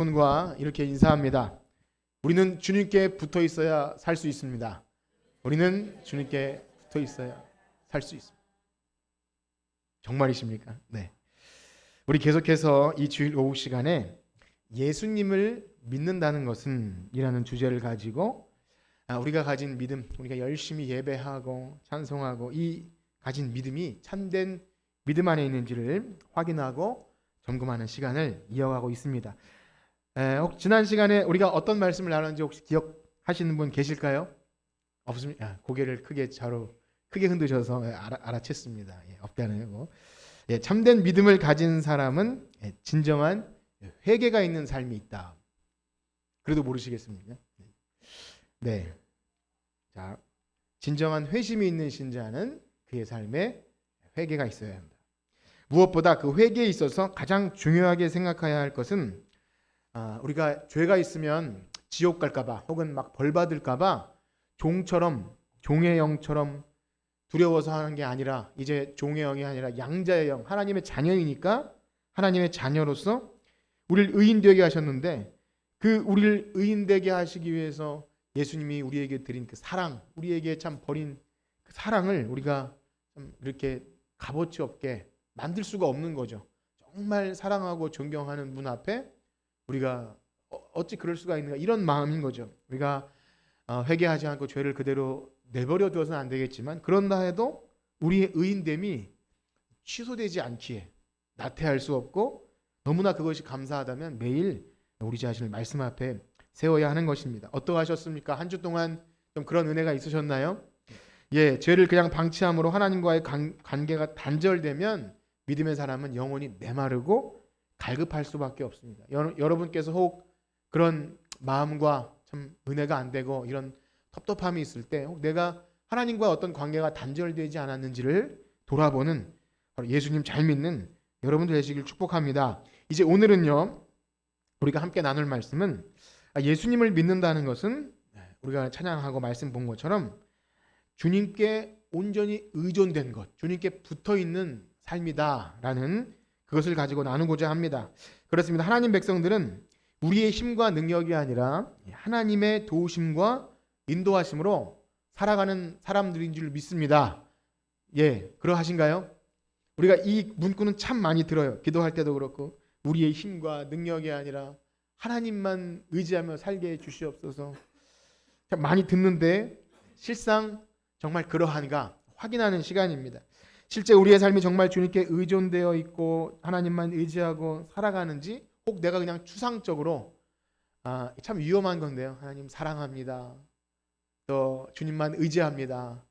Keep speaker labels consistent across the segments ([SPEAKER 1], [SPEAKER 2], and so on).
[SPEAKER 1] 손과 이렇게 인사합니다. 우리는 주님께 붙어 있어야 살 수 있습니다. 우리는 주님께 붙어 있어야 살 수 있습니다. 정말이십니까? 네. 우리 계속해서 이 주일 오후 시간에 예수님을 믿는다는 것은 이라는 주제를 가지고 우리가 가진 믿음, 우리가 열심히 예배하고 찬송하고 이 가진 믿음이 참된 믿음 안에 있는지를 확인하고 점검하는 시간을 이어가고 있습니다. 혹 지난 시간에 우리가 어떤 말씀을 나눴는지 혹시 기억하시는 분 계실까요? 없습니다. 고개를 크게 흔드셔서 알아챘습니다. 없다네요. 참된 믿음을 가진 사람은 진정한 회개가 있는 삶이 있다. 그래도 모르시겠습니까? 네. 자, 진정한 회심이 있는 신자는 그의 삶에 회개가 있어야 합니다. 무엇보다 그 회개에 있어서 가장 중요하게 생각해야 할 것은 우리가 죄가 있으면 지옥 갈까봐 혹은 막 벌 받을까봐 종의 영처럼 두려워서 하는 게 아니라 이제 종의 영이 아니라 양자의 영, 하나님의 자녀이니까 하나님의 자녀로서 우리를 의인되게 하셨는데 그 우리를 의인되게 하시기 위해서 예수님이 우리에게 드린 그 사랑, 우리에게 참 버린 그 사랑을 우리가 좀 이렇게 값어치 없게 만들 수가 없는 거죠. 정말 사랑하고 존경하는 분 앞에 우리가 어찌 그럴 수가 있는가 이런 마음인 거죠. 우리가 회개하지 않고 죄를 그대로 내버려 두어서는 안 되겠지만 그런다 해도 우리의 의인됨이 취소되지 않기에 나태할 수 없고 너무나 그것이 감사하다면 매일 우리 자신을 말씀 앞에 세워야 하는 것입니다. 어떠하셨습니까? 한 주 동안 좀 그런 은혜가 있으셨나요? 죄를 그냥 방치함으로 하나님과의 관계가 단절되면 믿음의 사람은 영혼이 메마르고 갈급할 수밖에 없습니다. 여러분께서 혹 그런 마음과 참 은혜가 안 되고 이런 텁텁함이 있을 때 혹 내가 하나님과 어떤 관계가 단절되지 않았는지를 돌아보는 바로 예수님 잘 믿는 여러분들 되시길 축복합니다. 이제 오늘은요 우리가 함께 나눌 말씀은 예수님을 믿는다는 것은 우리가 찬양하고 말씀 본 것처럼 주님께 온전히 의존된 것, 주님께 붙어있는 삶이다라는 그것을 가지고 나누고자 합니다. 그렇습니다. 하나님 백성들은 우리의 힘과 능력이 아니라 하나님의 도우심과 인도하심으로 살아가는 사람들인 줄 믿습니다. 그러하신가요? 우리가 이 문구는 참 많이 들어요. 기도할 때도 그렇고 우리의 힘과 능력이 아니라 하나님만 의지하며 살게 해주시옵소서. 참 많이 듣는데 실상 정말 그러한가 확인하는 시간입니다. 실제 우리의 삶이 정말 주님께 의존되어 있고 하나님만 의지하고 살아가는지 혹 내가 그냥 추상적으로 참 위험한 건데요. 하나님 사랑합니다. 또 주님만 의지합니다.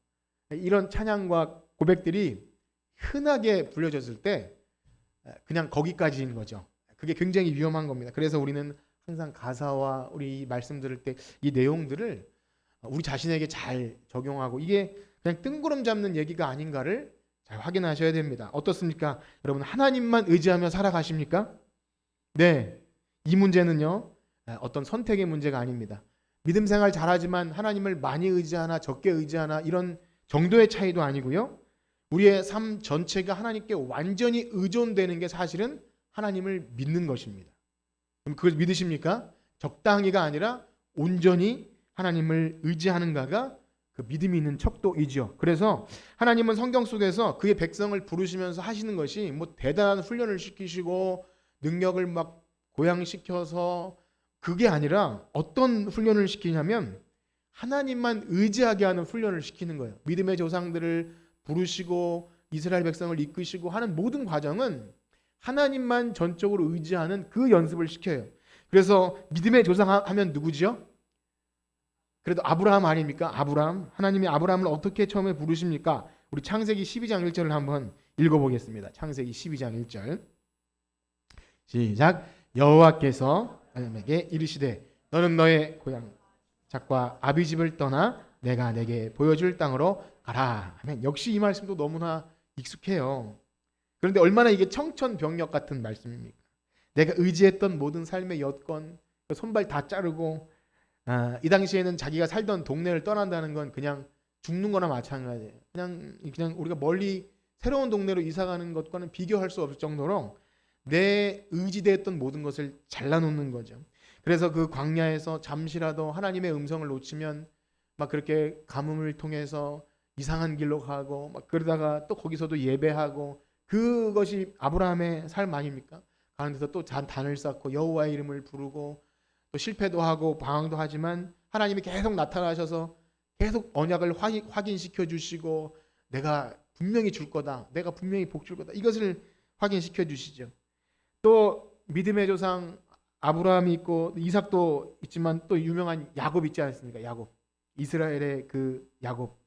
[SPEAKER 1] 이런 찬양과 고백들이 흔하게 불려졌을 때 그냥 거기까지인 거죠. 그게 굉장히 위험한 겁니다. 그래서 우리는 항상 가사와 우리 말씀 들을 때 이 내용들을 우리 자신에게 잘 적용하고 이게 그냥 뜬구름 잡는 얘기가 아닌가를 잘 확인하셔야 됩니다. 어떻습니까? 여러분 하나님만 의지하며 살아가십니까? 네. 이 문제는요. 어떤 선택의 문제가 아닙니다. 믿음 생활 잘하지만 하나님을 많이 의지하나 적게 의지하나 이런 정도의 차이도 아니고요. 우리의 삶 전체가 하나님께 완전히 의존되는 게 사실은 하나님을 믿는 것입니다. 그럼 그걸 믿으십니까? 적당히가 아니라 온전히 하나님을 의지하는가가 그 믿음이 있는 척도이죠. 그래서 하나님은 성경 속에서 그의 백성을 부르시면서 하시는 것이 뭐 대단한 훈련을 시키시고 능력을 막 고양시켜서 그게 아니라 어떤 훈련을 시키냐면 하나님만 의지하게 하는 훈련을 시키는 거예요. 믿음의 조상들을 부르시고 이스라엘 백성을 이끄시고 하는 모든 과정은 하나님만 전적으로 의지하는 그 연습을 시켜요. 그래서 믿음의 조상 하면 누구지요? 그래도 아브라함 아닙니까? 아브라함. 하나님이 아브라함을 어떻게 처음에 부르십니까? 우리 창세기 12장 1절을 한번 읽어보겠습니다. 창세기 12장 1절 시작. 여호와께서 아브라함에게 이르시되 너는 너의 고향 작과 아비집을 떠나 내가 내게 보여줄 땅으로 가라 하면 역시 이 말씀도 너무나 익숙해요. 그런데 얼마나 이게 청천벽력 같은 말씀입니까? 내가 의지했던 모든 삶의 여건 손발 다 자르고 이 당시에는 자기가 살던 동네를 떠난다는 건 그냥 죽는 거나 마찬가지예요. 그냥 우리가 멀리 새로운 동네로 이사 가는 것과는 비교할 수 없을 정도로 내 의지되었던 모든 것을 잘라놓는 거죠. 그래서 그 광야에서 잠시라도 하나님의 음성을 놓치면 막 그렇게 가뭄을 통해서 이상한 길로 가고 막 그러다가 또 거기서도 예배하고, 그것이 아브라함의 삶 아닙니까? 가는 데서 또 단을 쌓고 여호와의 이름을 부르고 또 실패도 하고 방황도 하지만 하나님이 계속 나타나셔서 계속 언약을 확인시켜 주시고, 내가 분명히 줄 거다, 내가 분명히 복 줄 거다, 이것을 확인시켜 주시죠. 또 믿음의 조상 아브라함이 있고 이삭도 있지만 또 유명한 야곱 있지 않습니까? 야곱, 이스라엘의 그 야곱,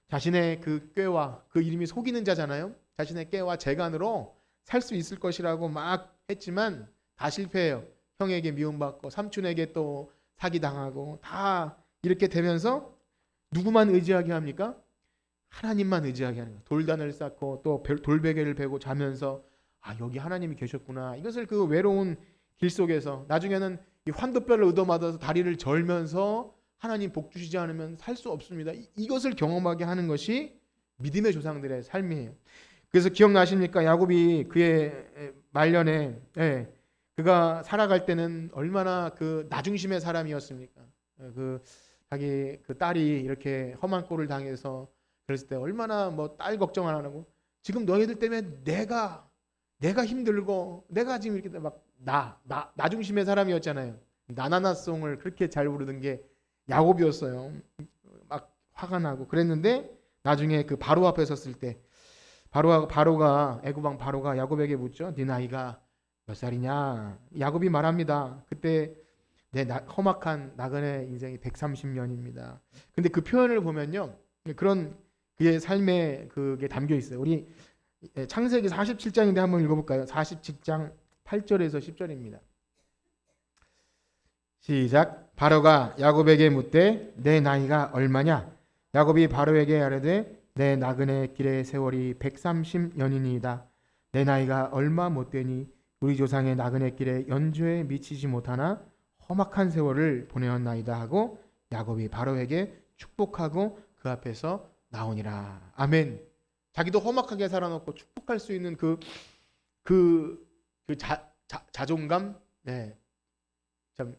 [SPEAKER 1] 자신의 그 꾀와, 그 이름이 속이는 자잖아요. 자신의 꾀와 재간으로 살 수 있을 것이라고 막 했지만 다 실패해요. 형에게 미움받고 삼촌에게 또 사기당하고 다 이렇게 되면서 누구만 의지하게 합니까? 하나님만 의지하게 하는 거예요. 돌단을 쌓고 또 돌베개를 베고 자면서 아, 여기 하나님이 계셨구나. 이것을 그 외로운 길 속에서 나중에는 이 환도뼈를 얻어맞아서 다리를 절면서 하나님 복 주시지 않으면 살 수 없습니다. 이것을 경험하게 하는 것이 믿음의 조상들의 삶이에요. 그래서 기억나십니까? 야곱이 그의 말년에 그가 살아갈 때는 얼마나 그 나중심의 사람이었습니까? 그 자기 그 딸이 이렇게 험한 꼴을 당해서 그랬을 때 얼마나 뭐 딸 걱정 안 하고, 지금 너희들 때문에 내가 힘들고 내가 지금 이렇게 막 나 중심의 사람이었잖아요. 나나나송을 그렇게 잘 부르던 게 야곱이었어요. 막 화가 나고 그랬는데 나중에 그 바로 앞에 섰을 때 바로가 애굽 왕 바로가 야곱에게 묻죠. 네 나이가 몇 살이냐? 야곱이 말합니다. 그때 내 험악한 나그네 인생이 130년입니다. 근데 그 표현을 보면요, 그런 그의 삶에 그게 담겨 있어요. 우리 창세기 47장인데 한번 읽어볼까요? 47장 8절에서 10절입니다. 시작. 바로가 야곱에게 묻되 내 나이가 얼마냐? 야곱이 바로에게 아뢰되 내 나그네 길의 세월이 130년이니이다. 내 나이가 얼마 못되니 우리 조상의 나그네 길에 연조에 미치지 못하나 험악한 세월을 보내었나이다 하고 야곱이 바로에게 축복하고 그 앞에서 나오니라. 아멘. 자기도 험악하게 살아놓고 축복할 수 있는 자존감, 참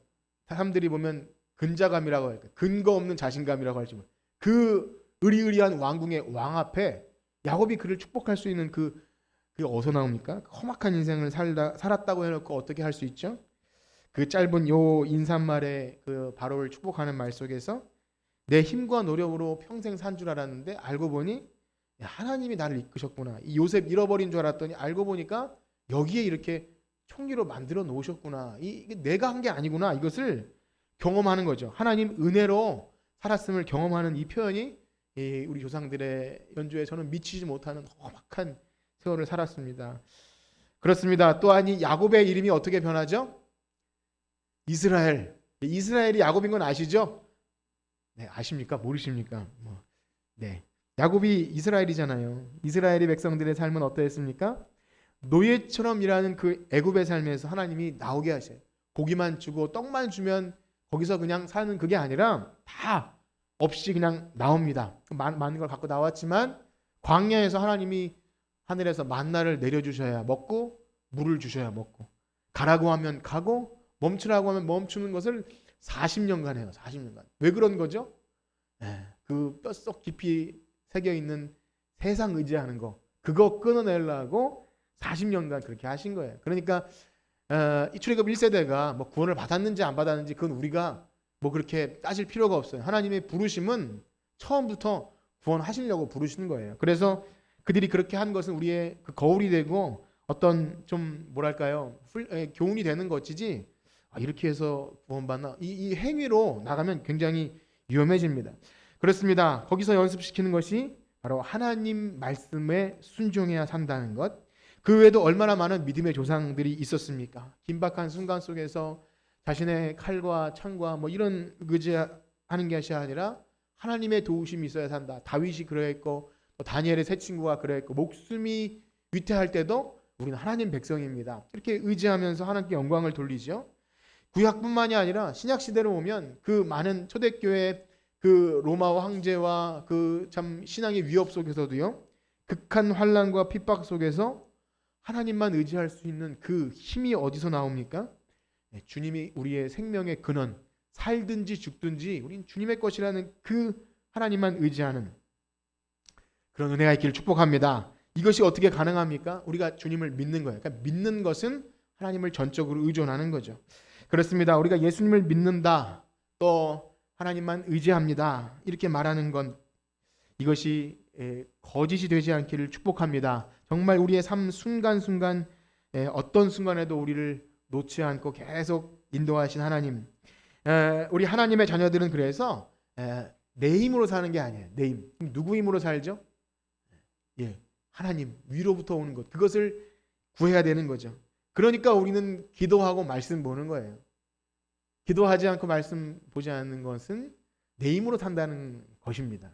[SPEAKER 1] 사람들이 보면 근자감이라고 할까, 근거 없는 자신감이라고 할지만 그 의리의리한 왕궁의 왕 앞에 야곱이 그를 축복할 수 있는 그게 어디서 나옵니까? 험악한 인생을 살았다고 해놓고 어떻게 할 수 있죠? 그 짧은 요 인사말에 그 바로를 축복하는 말 속에서 내 힘과 노력으로 평생 산 줄 알았는데 알고 보니 하나님이 나를 이끄셨구나. 이 요셉 잃어버린 줄 알았더니 알고 보니까 여기에 이렇게 총리로 만들어 놓으셨구나. 이게 내가 한 게 아니구나. 이것을 경험하는 거죠. 하나님 은혜로 살았음을 경험하는 이 표현이 우리 조상들의 연주에 저는 미치지 못하는 험악한 세월을 살았습니다. 그렇습니다. 또한 이 야곱의 이름이 어떻게 변하죠? 이스라엘. 이스라엘이 야곱인 건 아시죠? 네, 아십니까? 모르십니까? 네. 야곱이 이스라엘이잖아요. 이스라엘의 백성들의 삶은 어떠했습니까? 노예처럼 일하는 그 애굽의 삶에서 하나님이 나오게 하셔요. 고기만 주고 떡만 주면 거기서 그냥 사는 그게 아니라 다 없이 그냥 나옵니다. 많은 걸 갖고 나왔지만 광야에서 하나님이 하늘에서 만나를 내려주셔야 먹고, 물을 주셔야 먹고, 가라고 하면 가고 멈추라고 하면 멈추는 것을 40년간 해요. 40년간. 왜 그런 거죠? 그 뼛속 깊이 새겨있는 세상 의지하는 거, 그거 끊어내려고 40년간 그렇게 하신 거예요. 그러니까 이 출애굽 1세대가 뭐 구원을 받았는지 안 받았는지 그건 우리가 뭐 그렇게 따질 필요가 없어요. 하나님의 부르심은 처음부터 구원하시려고 부르시는 거예요. 그래서 그들이 그렇게 한 것은 우리의 그 거울이 되고 어떤 좀 뭐랄까요, 교훈이 되는 것이지, 이렇게 해서 구원받나, 이 행위로 나가면 굉장히 위험해집니다. 그렇습니다. 거기서 연습시키는 것이 바로 하나님 말씀에 순종해야 산다는 것. 그 외에도 얼마나 많은 믿음의 조상들이 있었습니까? 긴박한 순간 속에서 자신의 칼과 창과 뭐 이런 의지하는 것이 아니라 하나님의 도우심이 있어야 산다. 다윗이 그러했고 다니엘의 세 친구가 그러했고, 목숨이 위태할 때도 우리는 하나님 백성입니다. 이렇게 의지하면서 하나님께 영광을 돌리죠. 구약뿐만이 아니라 신약 시대로 오면 그 많은 초대교회 그 로마 황제와 그 참 신앙의 위협 속에서도요, 극한 환난과 핍박 속에서 하나님만 의지할 수 있는 그 힘이 어디서 나옵니까? 주님이 우리의 생명의 근원, 살든지 죽든지 우린 주님의 것이라는 그 하나님만 의지하는 그런 은혜가 있기를 축복합니다. 이것이 어떻게 가능합니까? 우리가 주님을 믿는 거예요. 그러니까 믿는 것은 하나님을 전적으로 의존하는 거죠. 그렇습니다. 우리가 예수님을 믿는다, 또 하나님만 의지합니다, 이렇게 말하는 건 이것이 거짓이 되지 않기를 축복합니다. 정말 우리의 삶 순간순간 어떤 순간에도 우리를 놓지 않고 계속 인도하신 하나님, 우리 하나님의 자녀들은 그래서 내 힘으로 사는 게 아니에요. 내 힘. 누구 힘으로 살죠? 하나님 위로부터 오는 것, 그것을 구해야 되는 거죠. 그러니까 우리는 기도하고 말씀 보는 거예요. 기도하지 않고 말씀 보지 않는 것은 내 힘으로 산다는 것입니다.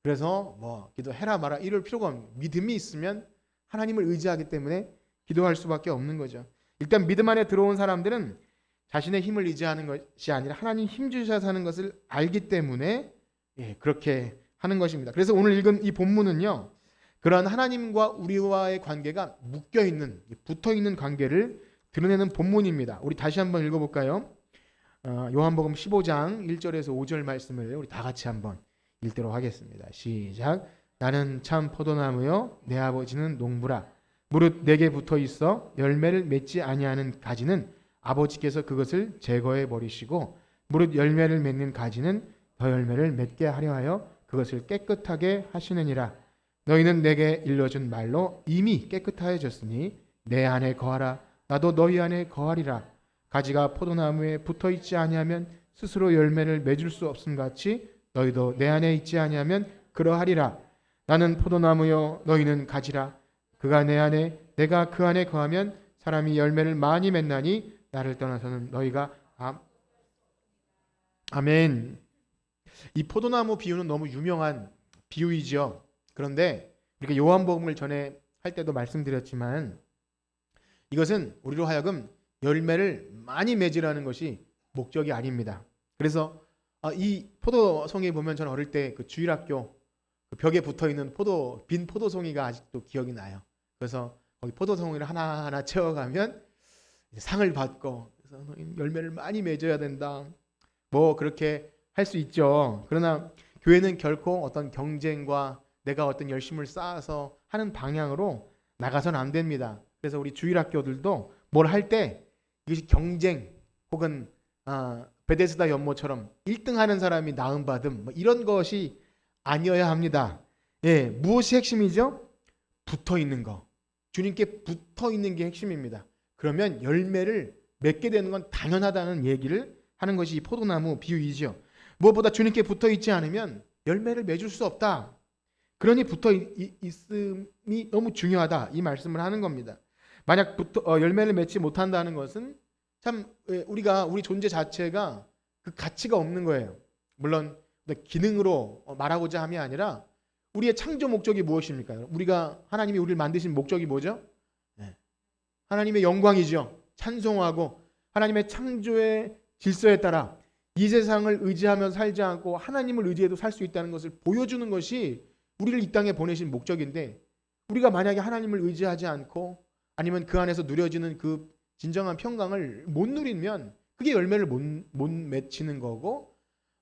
[SPEAKER 1] 그래서 뭐 기도해라 마라 이럴 필요가 없는, 믿음이 있으면 하나님을 의지하기 때문에 기도할 수밖에 없는 거죠. 일단 믿음 안에 들어온 사람들은 자신의 힘을 의지하는 것이 아니라 하나님 힘 주셔서 하는 것을 알기 때문에 그렇게 하는 것입니다. 그래서 오늘 읽은 이 본문은요, 그러한 하나님과 우리와의 관계가 묶여있는, 붙어있는 관계를 드러내는 본문입니다. 우리 다시 한번 읽어볼까요? 요한복음 15장 1절에서 5절 말씀을 우리 다 같이 한번 읽도록 하겠습니다. 시작. 나는 참 포도나무요 내 아버지는 농부라. 무릇 내게 붙어 있어 열매를 맺지 아니하는 가지는 아버지께서 그것을 제거해 버리시고, 무릇 열매를 맺는 가지는 더 열매를 맺게 하려 하여 그것을 깨끗하게 하시느니라. 너희는 내게 일러준 말로 이미 깨끗하여졌으니 내 안에 거하라. 나도 너희 안에 거하리라. 가지가 포도나무에 붙어 있지 아니하면 스스로 열매를 맺을 수 없음 같이 너희도 내 안에 있지 아니하면 그러하리라. 나는 포도나무요 너희는 가지라. 그가 내 안에 내가 그 안에 거하면 사람이 열매를 많이 맺나니 나를 떠나서는 너희가 아멘. 이 포도나무 비유는 너무 유명한 비유이죠. 그런데 우리가 요한복음을 전에 할 때도 말씀드렸지만 이것은 우리로 하여금 열매를 많이 맺으라는 것이 목적이 아닙니다. 그래서 이 포도송이 보면 저는 어릴 때 그 주일학교 그 벽에 붙어 있는 빈 포도송이가 아직도 기억이 나요. 그래서 거기 포도송이를 하나하나 채워가면 상을 받고, 그래서 열매를 많이 맺어야 된다, 뭐 그렇게 할 수 있죠. 그러나 교회는 결코 어떤 경쟁과 내가 어떤 열심을 쌓아서 하는 방향으로 나가서는 안 됩니다. 그래서 우리 주일학교들도 뭘 할 때 이것이 경쟁 혹은 베데스다 연못처럼 1등 하는 사람이 나음 받음 뭐 이런 것이 아니어야 합니다. 무엇이 핵심이죠? 붙어 있는 거. 주님께 붙어 있는 게 핵심입니다. 그러면 열매를 맺게 되는 건 당연하다는 얘기를 하는 것이 이 포도나무 비유이죠. 무엇보다 주님께 붙어 있지 않으면 열매를 맺을 수 없다. 그러니 붙어 있음이 너무 중요하다, 이 말씀을 하는 겁니다. 만약 열매를 맺지 못한다는 것은 참 우리 존재 자체가 그 가치가 없는 거예요. 물론 기능으로 말하고자 함이 아니라 우리의 창조 목적이 무엇입니까? 하나님이 우리를 만드신 목적이 뭐죠? 하나님의 영광이죠. 찬송하고 하나님의 창조의 질서에 따라 이 세상을 의지하며 살지 않고 하나님을 의지해도 살 수 있다는 것을 보여주는 것이 우리를 이 땅에 보내신 목적인데, 우리가 만약에 하나님을 의지하지 않고 아니면 그 안에서 누려지는 그 진정한 평강을 못 누리면 그게 열매를 못 맺히는 거고,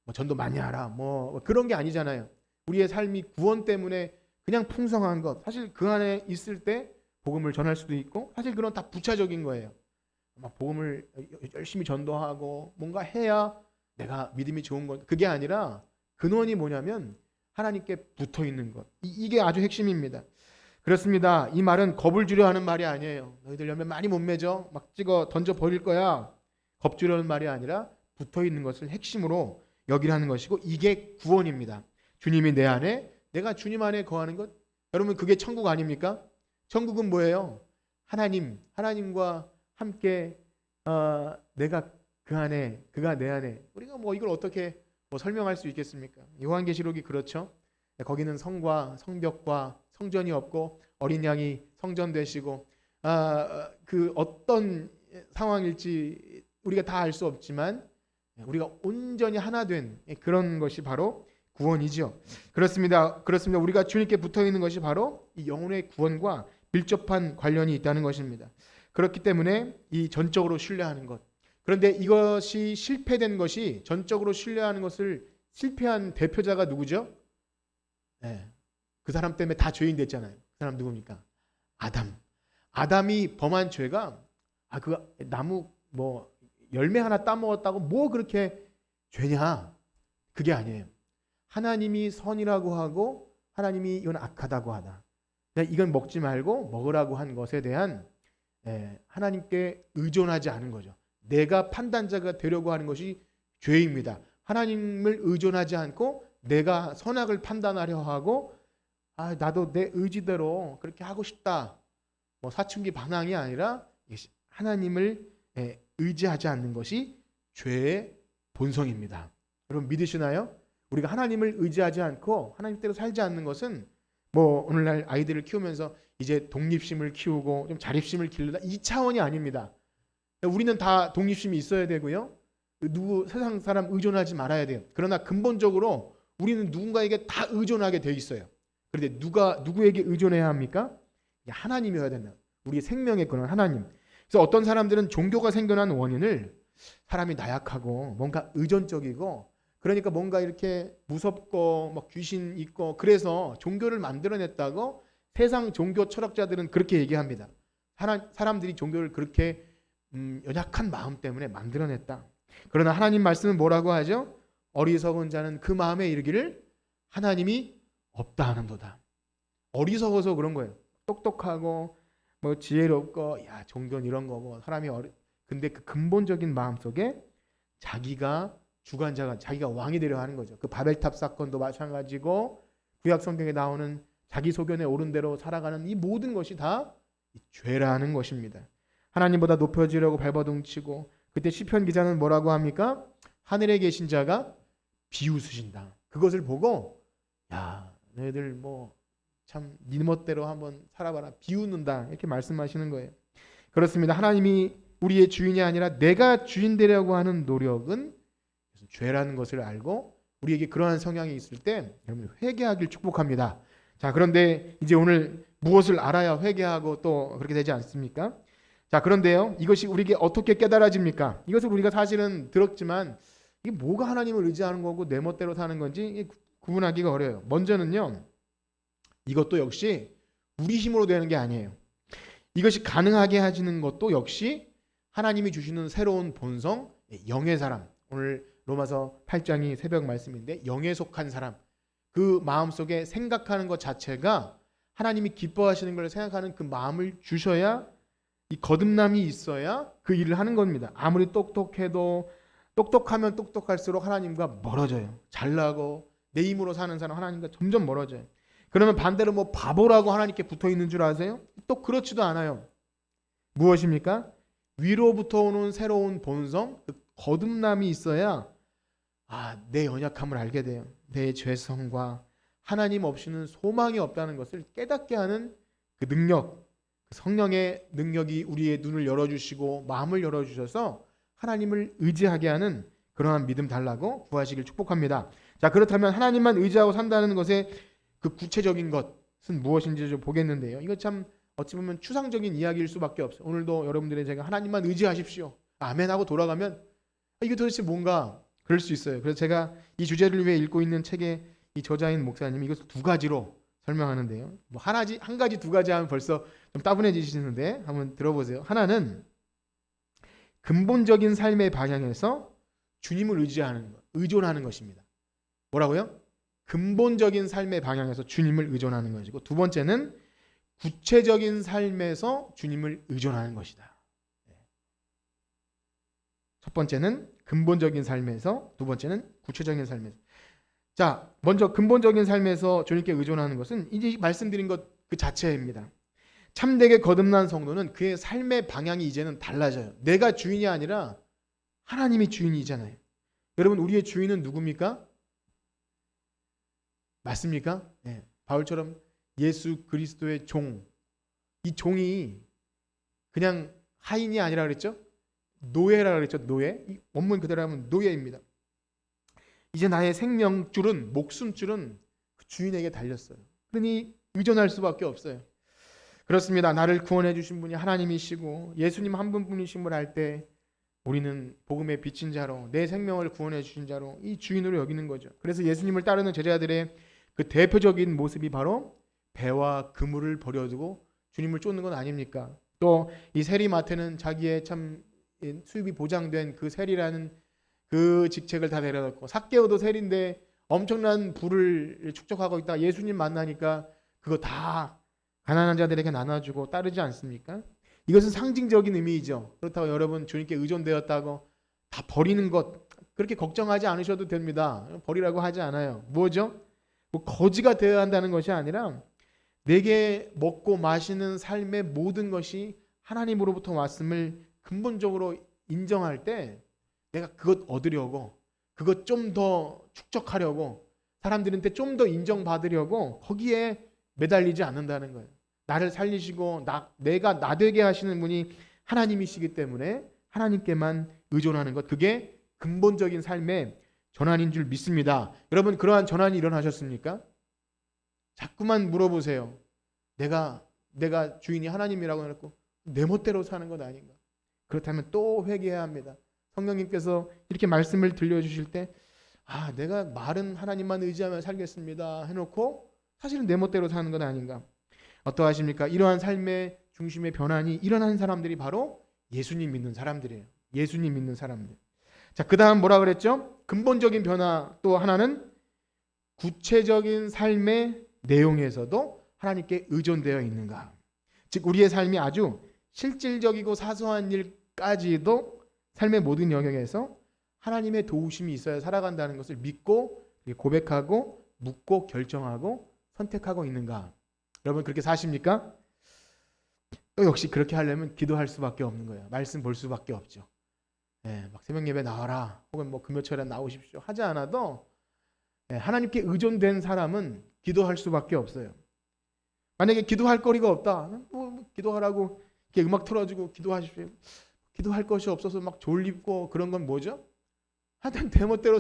[SPEAKER 1] 뭐 전도 많이 하라 뭐 그런 게 아니잖아요. 우리의 삶이 구원 때문에 그냥 풍성한 것, 사실 그 안에 있을 때 복음을 전할 수도 있고, 사실 그런 다 부차적인 거예요. 막 복음을 열심히 전도하고 뭔가 해야 내가 믿음이 좋은 것, 그게 아니라 근원이 뭐냐면 하나님께 붙어 있는 것. 이게 아주 핵심입니다. 그렇습니다. 이 말은 겁을 주려 하는 말이 아니에요. 너희들 열매 많이 못 맺어 막 찍어 던져 버릴 거야, 겁 주려는 말이 아니라 붙어 있는 것을 핵심으로 여기라는 것이고, 이게 구원입니다. 주님이 내 안에, 내가 주님 안에 거하는 것. 여러분, 그게 천국 아닙니까? 천국은 뭐예요? 하나님과 함께 내가 그 안에, 그가 내 안에. 우리가 뭐 이걸 어떻게 설명할 수 있겠습니까? 요한계시록이 그렇죠. 거기는 성과 성벽과 성전이 없고 어린 양이 성전 되시고, 그 어떤 상황일지 우리가 다 알 수 없지만 우리가 온전히 하나 된 그런 것이 바로 구원이죠. 그렇습니다. 우리가 주님께 붙어 있는 것이 바로 이 영혼의 구원과 밀접한 관련이 있다는 것입니다. 그렇기 때문에 이 전적으로 신뢰하는 것. 그런데 이것이 실패된 것이 전적으로 신뢰하는 것을 실패한 대표자가 누구죠? 네. 그 사람 때문에 다 죄인 됐잖아요. 그 사람 누굽니까? 아담. 아담이 범한 죄가 그 나무 뭐 열매 하나 따먹었다고 뭐 그렇게 죄냐? 그게 아니에요. 하나님이 선이라고 하고 하나님이 이건 악하다고 하다. 이건 먹지 말고 먹으라고 한 것에 대한 하나님께 의존하지 않은 거죠. 내가 판단자가 되려고 하는 것이 죄입니다. 하나님을 의존하지 않고 내가 선악을 판단하려 하고 나도 내 의지대로 그렇게 하고 싶다. 뭐 사춘기 반항이 아니라 하나님을 의지하지 않는 것이 죄의 본성입니다. 여러분 믿으시나요? 우리가 하나님을 의지하지 않고 하나님대로 살지 않는 것은 뭐 오늘날 아이들을 키우면서 이제 독립심을 키우고 좀 자립심을 기르다 이 차원이 아닙니다. 우리는 다 독립심이 있어야 되고요. 누구 세상 사람 의존하지 말아야 돼요. 그러나 근본적으로 우리는 누군가에게 다 의존하게 돼 있어요. 그런데 누구에게 의존해야 합니까? 하나님이어야 된다. 우리의 생명의 근원 하나님. 그래서 어떤 사람들은 종교가 생겨난 원인을 사람이 나약하고 뭔가 의존적이고 그러니까 뭔가 이렇게 무섭고 막 귀신 있고 그래서 종교를 만들어냈다고 세상 종교 철학자들은 그렇게 얘기합니다. 사람들이 종교를 그렇게 연약한 마음 때문에 만들어냈다. 그러나 하나님 말씀은 뭐라고 하죠? 어리석은 자는 그 마음에 이르기를 하나님이 없다 하는도다. 어리석어서 그런 거예요. 똑똑하고 뭐 지혜롭고 종교는 이런 거고 사람이 근데 그 근본적인 마음 속에 자기가 주관자가 자기가 왕이 되려 하는 거죠. 그 바벨탑 사건도 마찬가지고 구약 성경에 나오는 자기 소견에 오른 대로 살아가는 이 모든 것이 다 죄라는 것입니다. 하나님보다 높여지려고 발버둥치고 그때 시편 기자는 뭐라고 합니까? 하늘에 계신 자가 비웃으신다. 그것을 보고 너희들 뭐 참 네 멋대로 한번 살아봐라. 비웃는다. 이렇게 말씀하시는 거예요. 그렇습니다. 하나님이 우리의 주인이 아니라 내가 주인 되려고 하는 노력은 죄라는 것을 알고 우리에게 그러한 성향이 있을 때 여러분 회개하길 축복합니다. 자, 그런데 이제 오늘 무엇을 알아야 회개하고 또 그렇게 되지 않습니까? 자, 그런데요. 이것이 우리에게 어떻게 깨달아집니까? 이것을 우리가 사실은 들었지만 이게 뭐가 하나님을 의지하는 거고 내 멋대로 사는 건지 구분하기가 어려워요. 먼저는요. 이것도 역시 우리 힘으로 되는 게 아니에요. 이것이 가능하게 하시는 것도 역시 하나님이 주시는 새로운 본성, 영의 사람. 오늘 로마서 8장이 새벽 말씀인데 영에 속한 사람. 그 마음속에 생각하는 것 자체가 하나님이 기뻐하시는 걸 생각하는 그 마음을 주셔야 이 거듭남이 있어야 그 일을 하는 겁니다. 아무리 똑똑해도 똑똑하면 똑똑할수록 하나님과 멀어져요. 잘나고 내 힘으로 사는 사람 하나님과 점점 멀어져요. 그러면 반대로 뭐 바보라고 하나님께 붙어 있는 줄 아세요? 또 그렇지도 않아요. 무엇입니까? 위로부터 오는 새로운 본성, 그 거듭남이 있어야 내 연약함을 알게 돼요. 내 죄성과 하나님 없이는 소망이 없다는 것을 깨닫게 하는 그 능력, 그 성령의 능력이 우리의 눈을 열어주시고 마음을 열어주셔서 하나님을 의지하게 하는 그러한 믿음 달라고 구하시길 축복합니다. 자, 그렇다면 하나님만 의지하고 산다는 것의 그 구체적인 것은 무엇인지 좀 보겠는데요. 이거 참 어찌 보면 추상적인 이야기일 수밖에 없어요. 오늘도 여러분들의 제가 하나님만 의지하십시오. 아멘 하고 돌아가면 이게 도대체 뭔가 그럴 수 있어요. 그래서 제가 이 주제를 위해 읽고 있는 책의 이 저자인 목사님이 이것을 두 가지로 설명하는데요. 뭐 한 가지 두 가지 하면 벌써 좀 따분해지시는데 한번 들어보세요. 하나는 근본적인 삶의 방향에서 주님을 의존하는 것입니다. 뭐라고요? 근본적인 삶의 방향에서 주님을 의존하는 것이고 두 번째는 구체적인 삶에서 주님을 의존하는 것이다. 첫 번째는 근본적인 삶에서, 두 번째는 구체적인 삶에서. 자, 먼저 근본적인 삶에서 주님께 의존하는 것은 이제 말씀드린 것 그 자체입니다. 참되게 거듭난 성도는 그의 삶의 방향이 이제는 달라져요. 내가 주인이 아니라 하나님이 주인이잖아요. 여러분, 우리의 주인은 누굽니까? 맞습니까? 네. 바울처럼 예수 그리스도의 종. 이 종이 그냥 하인이 아니라 그랬죠? 노예라 그랬죠. 노예. 이 원문 그대로 하면 노예입니다. 이제 나의 생명줄은, 목숨줄은 그 주인에게 달렸어요. 그러니 의존할 수밖에 없어요. 그렇습니다. 나를 구원해 주신 분이 하나님이시고 예수님 한 분뿐이심을 알 때 우리는 복음의 비친 자로, 내 생명을 구원해 주신 자로 이 주인으로 여기는 거죠. 그래서 예수님을 따르는 제자들의 그 대표적인 모습이 바로 배와 그물을 버려두고 주님을 쫓는 건 아닙니까? 또 이 세리마태는 자기의 참 수입이 보장된 그 세리라는 그 직책을 다 내려놓고, 삭개오도 세리인데 엄청난 부를 축적하고 있다 예수님 만나니까 그거 다 가난한 자들에게 나눠주고 따르지 않습니까? 이것은 상징적인 의미이죠. 그렇다고 여러분 주님께 의존되었다고 다 버리는 것 그렇게 걱정하지 않으셔도 됩니다. 버리라고 하지 않아요. 뭐죠? 뭐 거지가 되어야 한다는 것이 아니라 내게 먹고 마시는 삶의 모든 것이 하나님으로부터 왔음을 근본적으로 인정할 때 내가 그것 얻으려고, 그것 좀 더 축적하려고, 사람들한테 좀 더 인정받으려고 거기에 매달리지 않는다는 거예요. 나를 살리시고 내가 나 되게 하시는 분이 하나님이시기 때문에 하나님께만 의존하는 것, 그게 근본적인 삶의 전환인 줄 믿습니다. 여러분 그러한 전환이 일어나셨습니까? 자꾸만 물어보세요. 내가 주인이 하나님이라고 해놓고 내 멋대로 사는 것 아닌가? 그렇다면 또 회개해야 합니다. 성령님께서 이렇게 말씀을 들려주실 때 내가 말은 하나님만 의지하며 살겠습니다 해놓고 사실은 내 멋대로 사는 건 아닌가? 어떠하십니까? 이러한 삶의 중심의 변환이 일어난 사람들이 바로 예수님 믿는 사람들이에요. 예수님 믿는 사람들. 자, 그 다음 뭐라 그랬죠? 근본적인 변화 또 하나는 구체적인 삶의 내용에서도 하나님께 의존되어 있는가? 즉 우리의 삶이 아주 실질적이고 사소한 일까지도 삶의 모든 영역에서 하나님의 도우심이 있어야 살아간다는 것을 믿고 고백하고 묻고 결정하고 선택하고 있는가? 여러분 그렇게 사십니까? 또 역시 그렇게 하려면 기도할 수밖에 없는 거예요. 말씀 볼 수밖에 없죠. 막 새벽 예배 나와라 혹은 뭐 금요철에 나오십시오 하지 않아도 하나님께 의존된 사람은 기도할 수밖에 없어요. 만약에 기도할 거리가 없다, 뭐 기도하라고 이렇게 음악 틀어주고 기도하십시오. 기도할 것이 없어서 막 졸립고 그런 건 뭐죠? 하여튼 내 멋대로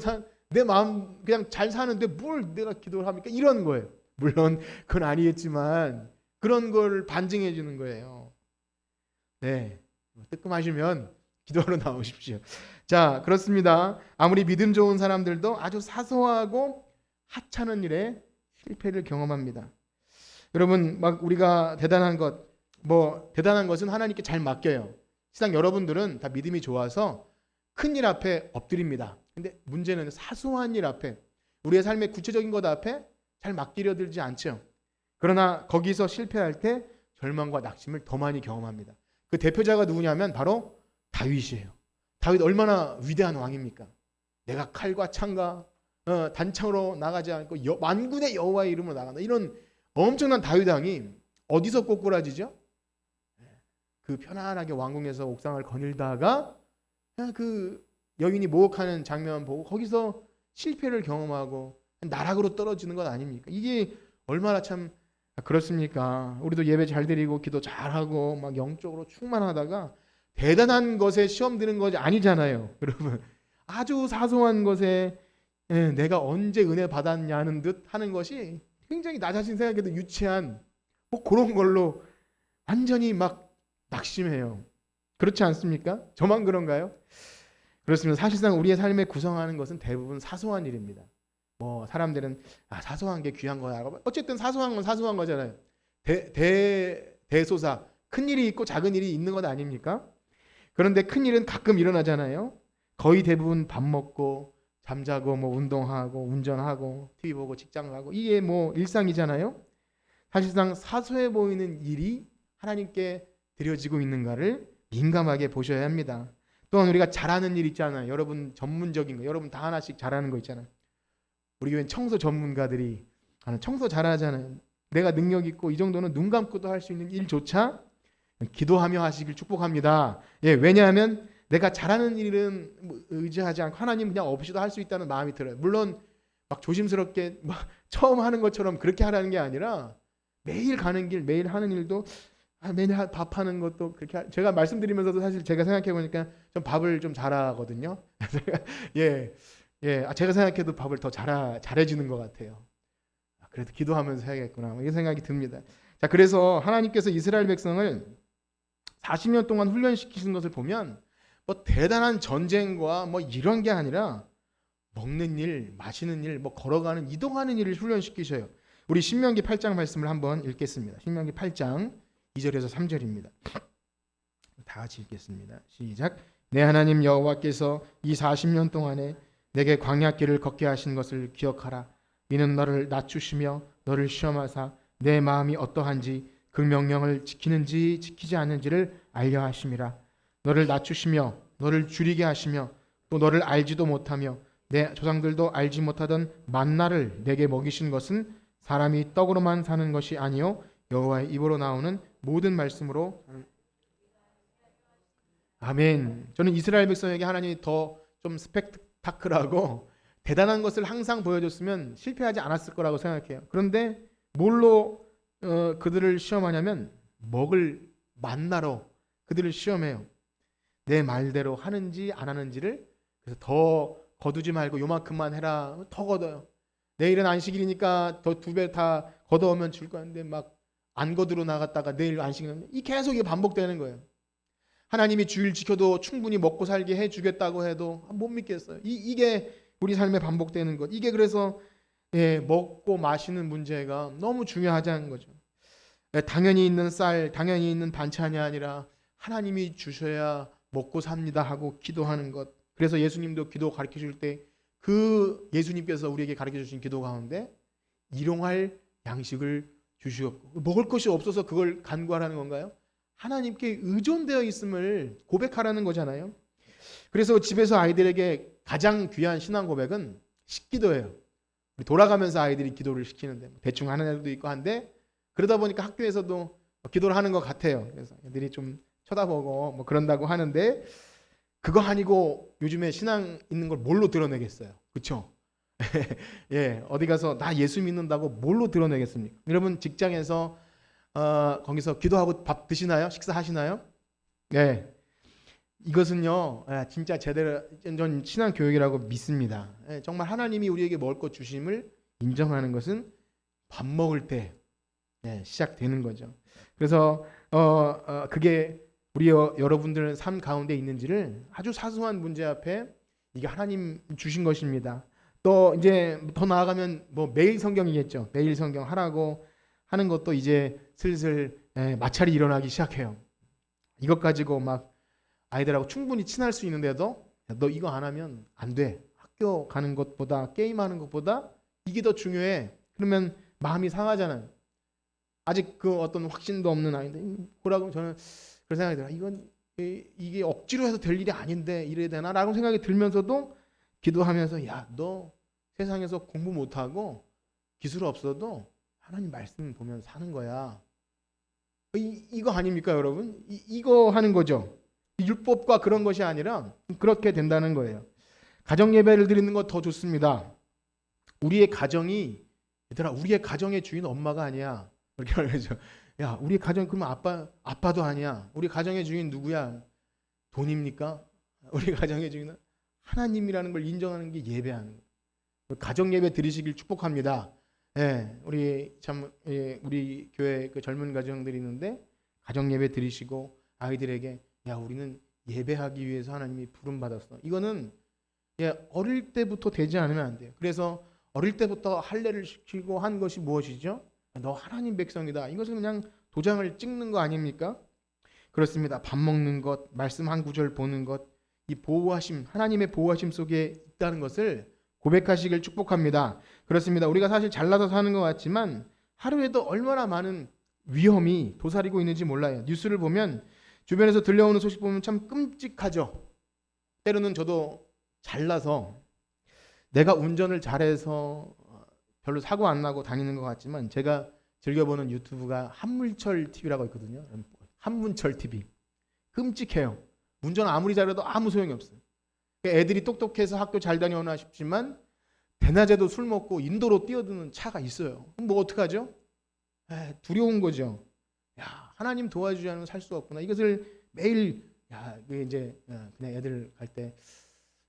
[SPEAKER 1] 내 마음 그냥 잘 사는데 뭘 내가 기도를 합니까? 이런 거예요. 물론 그건 아니겠지만 그런 걸 반증해 주는 거예요. 네, 뜨끔하시면 기도하러 나오십시오. 자, 그렇습니다. 아무리 믿음 좋은 사람들도 아주 사소하고 하찮은 일에 실패를 경험합니다. 여러분 막 우리가 대단한 것은 하나님께 잘 맡겨요. 세상 여러분들은 다 믿음이 좋아서 큰 일 앞에 엎드립니다. 근데 문제는 사소한 일 앞에, 우리의 삶의 구체적인 것 앞에 잘 맡기려 들지 않죠. 그러나 거기서 실패할 때 절망과 낙심을 더 많이 경험합니다. 그 대표자가 누구냐면 바로 다윗이에요. 다윗 얼마나 위대한 왕입니까? 내가 칼과 창과 단창으로 나가지 않고 만군의 여호와의 이름으로 나간다. 이런 엄청난 다윗 왕이 어디서 꼬꾸라지죠? 그 편안하게 왕궁에서 옥상을 거닐다가 그 여인이 모욕하는 장면 보고 거기서 실패를 경험하고 나락으로 떨어지는 것 아닙니까? 이게 얼마나 참 그렇습니까? 우리도 예배 잘 드리고 기도 잘하고 막 영적으로 충만하다가 대단한 것에 시험 드는 것이 아니잖아요. 여러분 아주 사소한 것에 내가 언제 은혜 받았냐는 듯 하는 것이 굉장히 나 자신 생각해도 유치한 뭐 그런 걸로 완전히 막 낙심해요. 그렇지 않습니까? 저만 그런가요? 그렇습니다. 사실상 우리의 삶에 구성하는 것은 대부분 사소한 일입니다. 뭐 사람들은 사소한 게 귀한 거야. 어쨌든 사소한 건 사소한 거잖아요. 대소사 큰 일이 있고 작은 일이 있는 것 아닙니까? 그런데 큰 일은 가끔 일어나잖아요. 거의 대부분 밥 먹고 잠자고 뭐 운동하고 운전하고 TV 보고 직장 가고 이게 뭐 일상이잖아요. 사실상 사소해 보이는 일이 하나님께 드려지고 있는가를 민감하게 보셔야 합니다. 또한 우리가 잘하는 일 있잖아요. 여러분 전문적인 거, 여러분 다 하나씩 잘하는 거 있잖아요. 우리 교회는 청소 전문가들이 청소 잘하잖아요. 내가 능력 있고 이 정도는 눈 감고도 할 수 있는 일조차 기도하며 하시길 축복합니다. 왜냐하면 내가 잘하는 일은 의지하지 않고 하나님 그냥 없이도 할 수 있다는 마음이 들어요. 물론 막 조심스럽게 막 처음 하는 것처럼 그렇게 하라는 게 아니라 매일 가는 길, 매일 하는 일도 매일 밥하는 것도 그렇게 제가 말씀드리면서도 사실 제가 생각해 보니까 좀 밥을 좀 잘하거든요. 제가 생각해도 밥을 더 잘해주는 것 같아요. 그래도 기도하면서 해야겠구나 이런 생각이 듭니다. 자, 그래서 하나님께서 이스라엘 백성을 40년 동안 훈련시키신 것을 보면 뭐 대단한 전쟁과 뭐 이런 게 아니라 먹는 일, 마시는 일, 뭐 걸어가는, 이동하는 일을 훈련시키셔요. 우리 신명기 8장 말씀을 한번 읽겠습니다. 신명기 8장 2절에서 3절입니다. 다 같이 읽겠습니다. 시작. 내 하나님 여호와께서 이 40년 동안에 내게 광야길을 걷게 하신 것을 기억하라. 이는 너를 낮추시며 너를 시험하사 내 마음이 어떠한지 그 명령을 지키는지 지키지 않는지를 알려 하심이라. 너를 낮추시며 너를 줄이게 하시며 또 너를 알지도 못하며 내 조상들도 알지 못하던 만나를 내게 먹이신 것은 사람이 떡으로만 사는 것이 아니요 여호와의 입으로 나오는 모든 말씀으로. 아멘. 저는 이스라엘 백성에게 하나님이 더 좀 스펙타클하고 대단한 것을 항상 보여줬으면 실패하지 않았을 거라고 생각해요. 그런데 뭘로 그들을 시험하냐면 먹을 만나로 그들을 시험해요. 내 말대로 하는지 안 하는지를. 그래서 더 거두지 말고 요만큼만 해라. 더 거둬요. 내일은 안식일이니까 더 2배 다 걷어오면 줄 건데 막 안 거두러 나갔다가 내일 안식일은 이 계속 이게 반복되는 거예요. 하나님이 주일 지켜도 충분히 먹고 살게 해주겠다고 해도 못 믿겠어요. 이게 우리 삶에 반복되는 것. 이게 그래서 먹고 마시는 문제가 너무 중요하다는 거죠. 당연히 있는 쌀, 당연히 있는 반찬이 아니라 하나님이 주셔야 먹고 삽니다 하고 기도하는 것. 그래서 예수님도 기도 가르쳐 줄 때 그 예수님께서 우리에게 가르쳐 주신 기도 가운데 일용할 양식을 주시옵고, 먹을 것이 없어서 그걸 간구하라는 건가요? 하나님께 의존되어 있음을 고백하라는 거잖아요. 그래서 집에서 아이들에게 가장 귀한 신앙 고백은 식기도예요. 우리 돌아가면서 아이들이 기도를 시키는데 대충 하는 애들도 있고 한데, 그러다 보니까 학교에서도 기도를 하는 것 같아요. 그래서 애들이 좀 쳐다보고 뭐 그런다고 하는데, 그거 아니고 요즘에 신앙 있는 걸 뭘로 드러내겠어요? 그렇죠? 예, 어디 가서 나 예수 믿는다고 뭘로 드러내겠습니까? 여러분 직장에서 거기서 기도하고 밥 드시나요? 식사하시나요? 네. 이것은요, 진짜 제대로 전 신앙 교육이라고 믿습니다. 정말 하나님이 우리에게 먹을 것 주심을 인정하는 것은 밥 먹을 때 시작되는 거죠. 그래서 그게 우리 여러분들의 삶 가운데 있는지를 아주 사소한 문제 앞에 이게 하나님 주신 것입니다. 또 이제 더 나아가면 뭐 매일 성경이겠죠. 매일 성경 하라고 하는 것도 이제 슬슬 마찰이 일어나기 시작해요. 이것 가지고 막 아이들하고 충분히 친할 수 있는데도 너 이거 안 하면 안 돼. 학교 가는 것보다 게임하는 것보다 이게 더 중요해. 그러면 마음이 상하잖아요. 아직 그 어떤 확신도 없는 아이인데 그러고 저는 그런 생각이 들어요. 이게 억지로 해서 될 일이 아닌데 이래야 되나라고 생각이 들면서도 기도하면서 야, 너 세상에서 공부 못하고 기술 없어도 하나님 말씀 보면 사는 거야. 이거 아닙니까, 여러분? 이거 하는 거죠. 율법과 그런 것이 아니라 그렇게 된다는 거예요. 가정 예배를 드리는 것 더 좋습니다. 우리의 가정이, 얘들아, 우리의 가정의 주인 엄마가 아니야. 이렇게 말하죠. 야, 우리 가정 그러면 아빠도 아니야. 우리 가정의 주인 누구야? 돈입니까? 우리 가정의 주인은 하나님이라는 걸 인정하는 게 예배하는 거예요. 가정 예배 드리시길 축복합니다. 우리 우리 교회 그 젊은 가정들이 있는데 가정 예배 드리시고 아이들에게 야, 우리는 예배하기 위해서 하나님이 부름 받았어. 이거는 어릴 때부터 되지 않으면 안 돼요. 그래서 어릴 때부터 할례를 시키고 한 것이 무엇이죠? 너 하나님 백성이다. 이것은 그냥 도장을 찍는 거 아닙니까? 그렇습니다. 밥 먹는 것, 말씀 한 구절 보는 것, 이 보호하심, 하나님의 보호하심 속에 있다는 것을 고백하시길 축복합니다. 그렇습니다. 우리가 사실 잘나서 사는 것 같지만 하루에도 얼마나 많은 위험이 도사리고 있는지 몰라요. 뉴스를 보면 주변에서 들려오는 소식 보면 참 끔찍하죠. 때로는 저도 잘나서 내가 운전을 잘해서 별로 사고 안 나고 다니는 것 같지만 제가 즐겨보는 유튜브가 한물철 TV라고 있거든요. 한문철 TV. 끔찍해요. 운전 아무리 잘해도 아무 소용이 없어요. 애들이 똑똑해서 학교 잘 다녀오나 싶지만 대낮에도 술 먹고 인도로 뛰어드는 차가 있어요. 그럼 뭐 어떡하죠? 두려운 거죠. 야, 하나님 도와주지 않으면 살 수 없구나. 이것을 매일 이제 그냥 애들 갈 때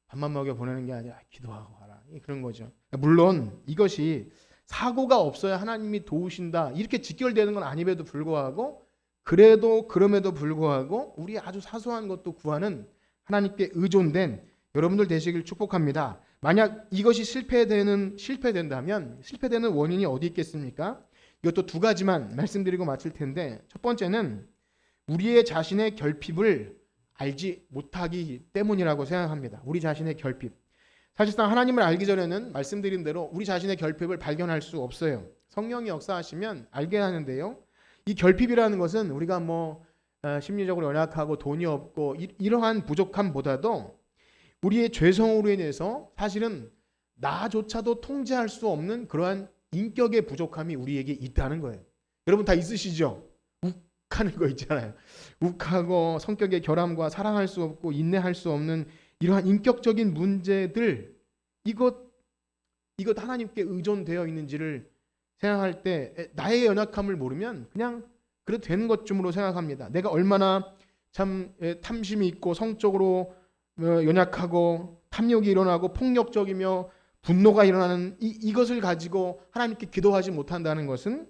[SPEAKER 1] 밥만 먹여 보내는 게 아니라 기도하고 가라. 그런 거죠. 물론 이것이 사고가 없어야 하나님이 도우신다 이렇게 직결되는 건 아님에도 불구하고 그럼에도 불구하고 우리 아주 사소한 것도 구하는 하나님께 의존된 여러분들 되시길 축복합니다. 만약 이것이 실패된다면 실패되는 원인이 어디 있겠습니까? 이것도 두 가지만 말씀드리고 마칠 텐데, 첫 번째는 우리의 자신의 결핍을 알지 못하기 때문이라고 생각합니다. 우리 자신의 결핍. 사실상 하나님을 알기 전에는 말씀드린 대로 우리 자신의 결핍을 발견할 수 없어요. 성령이 역사하시면 알게 하는데요. 이 결핍이라는 것은 우리가 심리적으로 연약하고 돈이 없고 이러한 부족함보다도 우리의 죄성으로 인해서 사실은 나조차도 통제할 수 없는 그러한 인격의 부족함이 우리에게 있다는 거예요. 여러분 다 있으시죠? 욱하는 거 있잖아요. 욱하고 성격의 결함과 사랑할 수 없고 인내할 수 없는 이러한 인격적인 문제들, 이것 하나님께 의존되어 있는지를 생각할 때 나의 연약함을 모르면 그냥 그래도 되는 것쯤으로 생각합니다. 내가 얼마나 참 탐심이 있고 성적으로 연약하고 탐욕이 일어나고 폭력적이며 분노가 일어나는 이것을 가지고 하나님께 기도하지 못한다는 것은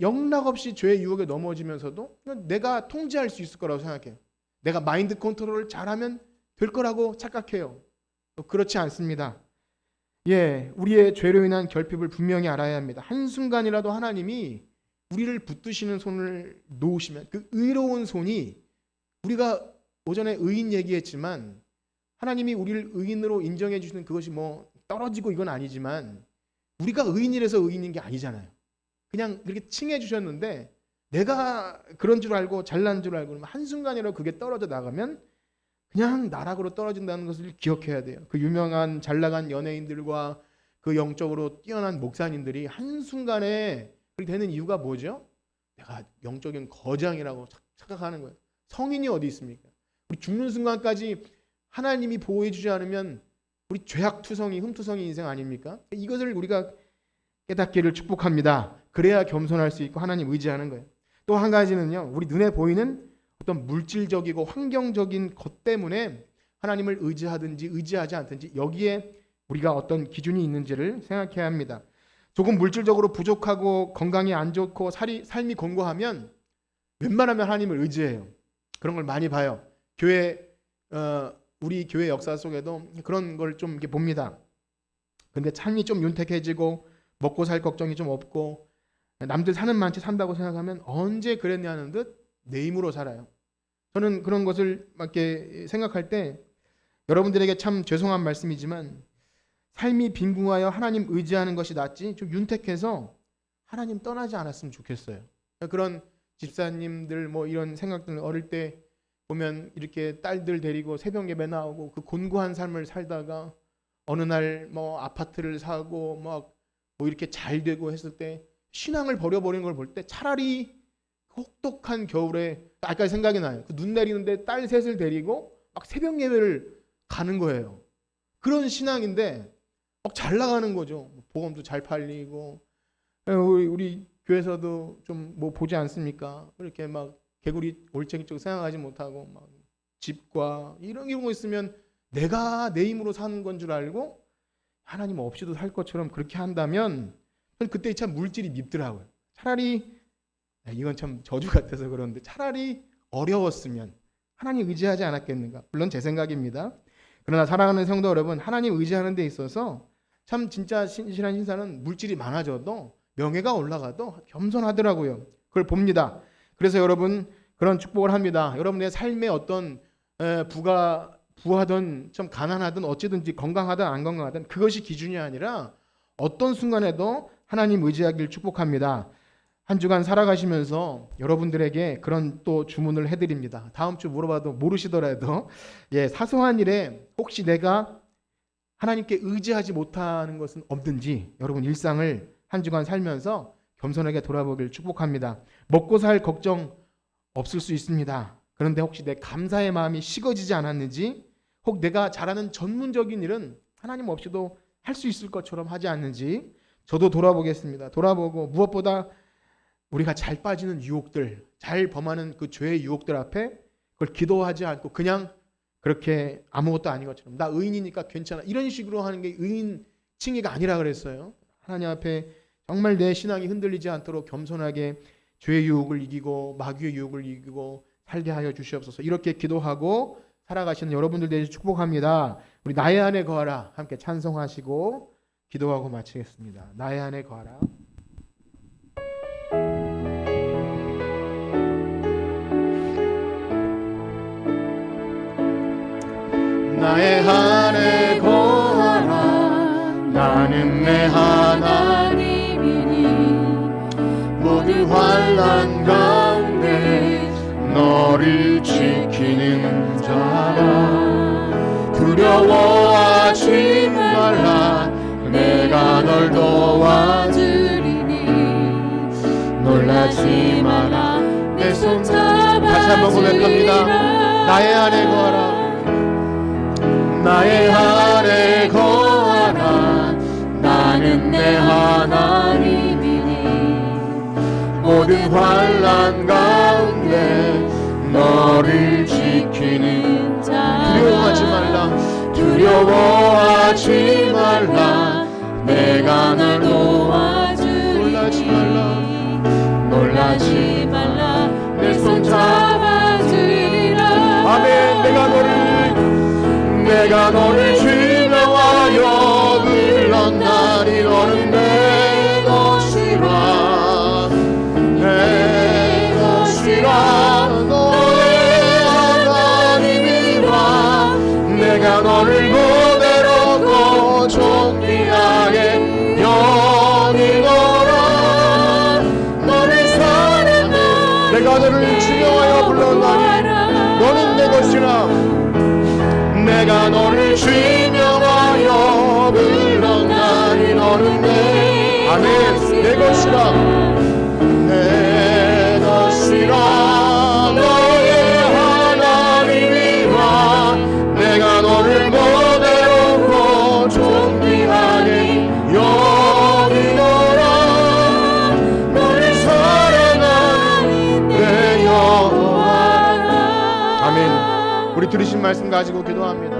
[SPEAKER 1] 영락없이 죄의 유혹에 넘어지면서도 내가 통제할 수 있을 거라고 생각해요. 내가 마인드 컨트롤을 잘하면 될 거라고 착각해요. 그렇지 않습니다. 우리의 죄로 인한 결핍을 분명히 알아야 합니다. 한순간이라도 하나님이 우리를 붙드시는 손을 놓으시면 그 의로운 손이, 우리가 오전에 의인 얘기했지만 하나님이 우리를 의인으로 인정해 주시는 그것이 떨어지고 이건 아니지만 우리가 의인이라서 의인인 게 아니잖아요. 그냥 그렇게 칭해 주셨는데 내가 그런 줄 알고 잘난 줄 알고 한순간이라도 그게 떨어져 나가면 그냥 나락으로 떨어진다는 것을 기억해야 돼요. 그 유명한 잘나간 연예인들과 그 영적으로 뛰어난 목사님들이 한순간에 그렇게 되는 이유가 뭐죠? 내가 영적인 거장이라고 착각하는 거예요. 성인이 어디 있습니까? 우리 죽는 순간까지 하나님이 보호해 주지 않으면 우리 죄악투성이 흠투성이 인생 아닙니까? 이것을 우리가 깨닫기를 축복합니다. 그래야 겸손할 수 있고 하나님 의지하는 거예요. 또 한 가지는요, 우리 눈에 보이는 어떤 물질적이고 환경적인 것 때문에 하나님을 의지하든지 의지하지 않든지 여기에 우리가 어떤 기준이 있는지를 생각해야 합니다. 조금 물질적으로 부족하고 건강이 안 좋고 삶이 곤고하면 웬만하면 하나님을 의지해요. 그런 걸 많이 봐요. 우리 교회 역사 속에도 그런 걸 좀 이렇게 봅니다. 근데 삶이 좀 윤택해지고 먹고 살 걱정이 좀 없고 남들 사는 많지 산다고 생각하면 언제 그랬냐는 듯 내 힘으로 살아요. 저는 그런 것을 이렇게 생각할 때 여러분들에게 참 죄송한 말씀이지만 삶이 빈궁하여 하나님 의지하는 것이 낫지 좀 윤택해서 하나님 떠나지 않았으면 좋겠어요. 그런 집사님들 이런 생각들 어릴 때 보면 이렇게 딸들 데리고 새벽 예배 나오고 그 곤고한 삶을 살다가 어느 날 아파트를 사고 이렇게 잘 되고 했을 때 신앙을 버려버리는 걸 볼 때 차라리 혹독한 겨울에 아까 생각이 나요. 그 눈 내리는데 딸 셋을 데리고 막 새벽 예배를 가는 거예요. 그런 신앙인데 잘 나가는 거죠. 보험도 잘 팔리고 우리 교회에서도 좀 보지 않습니까? 그렇게 개구리 올챙이 쪽 생각하지 못하고 집과 이런 거 있으면 내가 내 힘으로 사는 건 줄 알고 하나님 없이도 살 것처럼 그렇게 한다면 그때 참 물질이 밉더라고요. 차라리 이건 참 저주 같아서 그런데 차라리 어려웠으면 하나님 의지하지 않았겠는가? 물론 제 생각입니다. 그러나 사랑하는 성도 여러분, 하나님 의지하는 데 있어서 참 진짜 신실한 신사는 물질이 많아져도 명예가 올라가도 겸손하더라고요. 그걸 봅니다. 그래서 여러분 그런 축복을 합니다. 여러분의 삶에 어떤 부하든 좀 가난하든 어찌든지 건강하든 안 건강하든 그것이 기준이 아니라 어떤 순간에도 하나님 의지하기를 축복합니다. 한 주간 살아가시면서 여러분들에게 그런 또 주문을 해드립니다. 다음 주 물어봐도 모르시더라도 사소한 일에 혹시 내가 하나님께 의지하지 못하는 것은 없는지 여러분 일상을 한 주간 살면서 겸손하게 돌아보길 축복합니다. 먹고 살 걱정 없을 수 있습니다. 그런데 혹시 내 감사의 마음이 식어지지 않았는지, 혹 내가 잘하는 전문적인 일은 하나님 없이도 할 수 있을 것처럼 하지 않는지 저도 돌아보겠습니다. 돌아보고 무엇보다 우리가 잘 빠지는 유혹들, 잘 범하는 그 죄의 유혹들 앞에 그걸 기도하지 않고 그냥 그렇게 아무것도 아닌 것처럼 나 의인이니까 괜찮아 이런 식으로 하는 게 의인 칭의가 아니라 그랬어요. 하나님 앞에 정말 내 신앙이 흔들리지 않도록 겸손하게 죄의 유혹을 이기고 마귀의 유혹을 이기고 살게 하여 주시옵소서. 이렇게 기도하고 살아가시는 여러분들 되시 축복합니다. 우리 나의 안에 거하라 함께 찬송하시고 기도하고 마치겠습니다. 나의 안에 거하라. 나의 안에 거하라. 나는 내 하나님이니 모든 환난 가운데 너를 지키는 자라. 두려워하지 말라. 내가 널 도와주리니 놀라지 마라. 내 손 잡아. 다시 한번 고백합니다. 나의 안에 거하라. 나의 안에 거하라. 나는 내 하나님이니 모든 환난 가운데 너를 지키는 자. 두려워하지 말라. 두려워하지 말라. 내가 널 도와주리니 놀라지 말라. 놀라지 말라. 내 손 잡아주리라. 아멘. 내가 너를 주명하여 불렀나니 너는 내 것이라. 내 것이라. 너의 하나님이라. 내가 너를 그대로 존귀하게 여기노라. 너를 사랑하니 내가 너를 주명하여 불렀나니 너는 내 것이라. 내가 너를 주명하여 불렀나니 너는 내 아멘. 내 것이라. 내 것이라. 너의 하나님이라. 내가 너를 그대로 존귀하게 여기노라. 너를 사랑하는 내 여호와라. 아멘. 우리 들으신 말씀 가지고 기도합니다.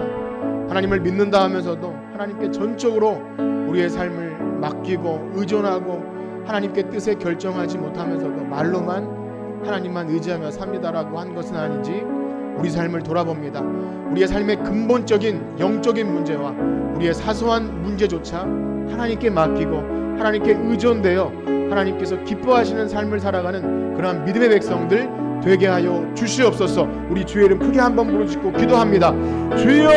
[SPEAKER 1] 하나님을 믿는다 하면서도 하나님께 전적으로 우리의 삶을 맡기고 의존하고 하나님께 뜻에 결정하지 못하면서도 말로만 하나님만 의지하며 삽니다라고 한 것은 아닌지 우리 삶을 돌아봅니다. 우리의 삶의 근본적인 영적인 문제와 우리의 사소한 문제조차 하나님께 맡기고 하나님께 의존되어 하나님께서 기뻐하시는 삶을 살아가는 그러한 믿음의 백성들 되게 하여 주시옵소서. 우리 주의 이름 크게 한번 부르짖고 기도합니다. 주여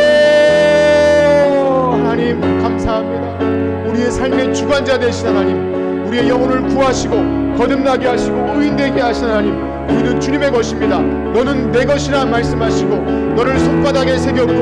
[SPEAKER 1] 하나님 감사합니다. 우리의 삶의 주관자 되신 하나님, 우리의 영혼을 구하시고 거듭나게 하시고 의인되게 하신 하나님, 우리는 주님의 것입니다. 너는 내 것이라 말씀하시고 너를 손바닥에 새겼고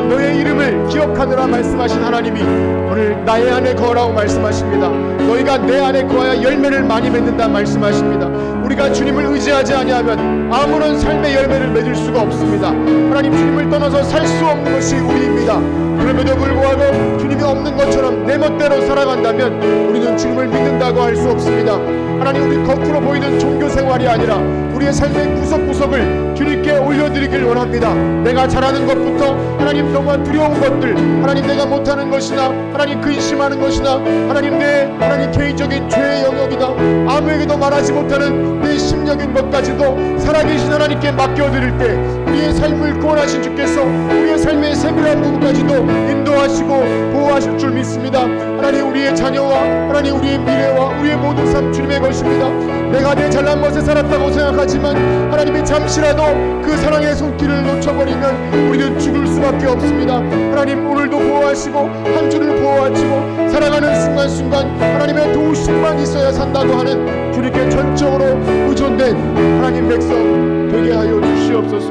[SPEAKER 1] 너의 이름을 기억하느라 말씀하신 하나님이 오늘 나의 안에 거하라고 말씀하십니다. 너희가 내 안에 거하여 열매를 많이 맺는다 말씀하십니다. 우리가 주님을 의지하지 아니하면 아무런 삶의 열매를 맺을 수가 없습니다. 하나님, 주님을 떠나서 살 수 없는 것이 우리입니다. 그럼에도 불구하고 주님이 없는 것처럼 내 멋대로 살아간다면 우리는 주님을 믿는다고 할 수 없습니다. 하나님, 우리 겉으로 보이는 종교 생활이 아니라 우리의 삶의 구석구석을 주님께 올려드리길 원합니다. 내가 잘하는 것부터 하나님 너무나 두려운 것들, 하나님 내가 못하는 것이나 하나님 근심하는 것이나 하나님 내 개인적인 죄의 영역이다, 아무에게도 말하지 못하는 내 심령인 것까지도 살아계신 하나님께 맡겨드릴 때 우리의 삶을 구원하신 주께서 우리의 삶의 세밀한 부분까지도 인도하시고 보호하실 줄 믿습니다. 하나님, 우리의 자녀와 하나님 우리의 미래와 우리의 모든 삶 주님의 것입니다. 내가 내 잘난 것에 살았다고 생각하지만 하나님이 잠시라도 그 사랑의 손길을 놓쳐버리면 우리는 죽을 수밖에 없습니다. 하나님, 오늘도 보호하시고 한 주를 보호하시고 살아가는 순간순간 하나님의 도우심만 있어야 산다고 하는 주님께 전적으로 의존된 하나님 백성 되게 하여 주시옵소서.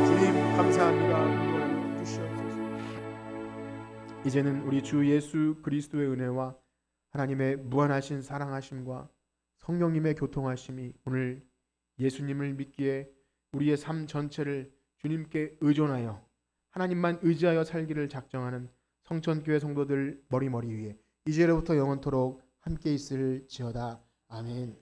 [SPEAKER 1] 주님 감사합니다. 주시옵소서. 이제는 우리 주 예수 그리스도의 은혜와 하나님의 무한하신 사랑하심과 성령님의 교통하심이 오늘 예수님을 믿기에 우리의 삶 전체를 주님께 의존하여 하나님만 의지하여 살기를 작정하는 성천교회 성도들 머리머리 위에 이제로부터 영원토록 함께 있을지어다. 아멘.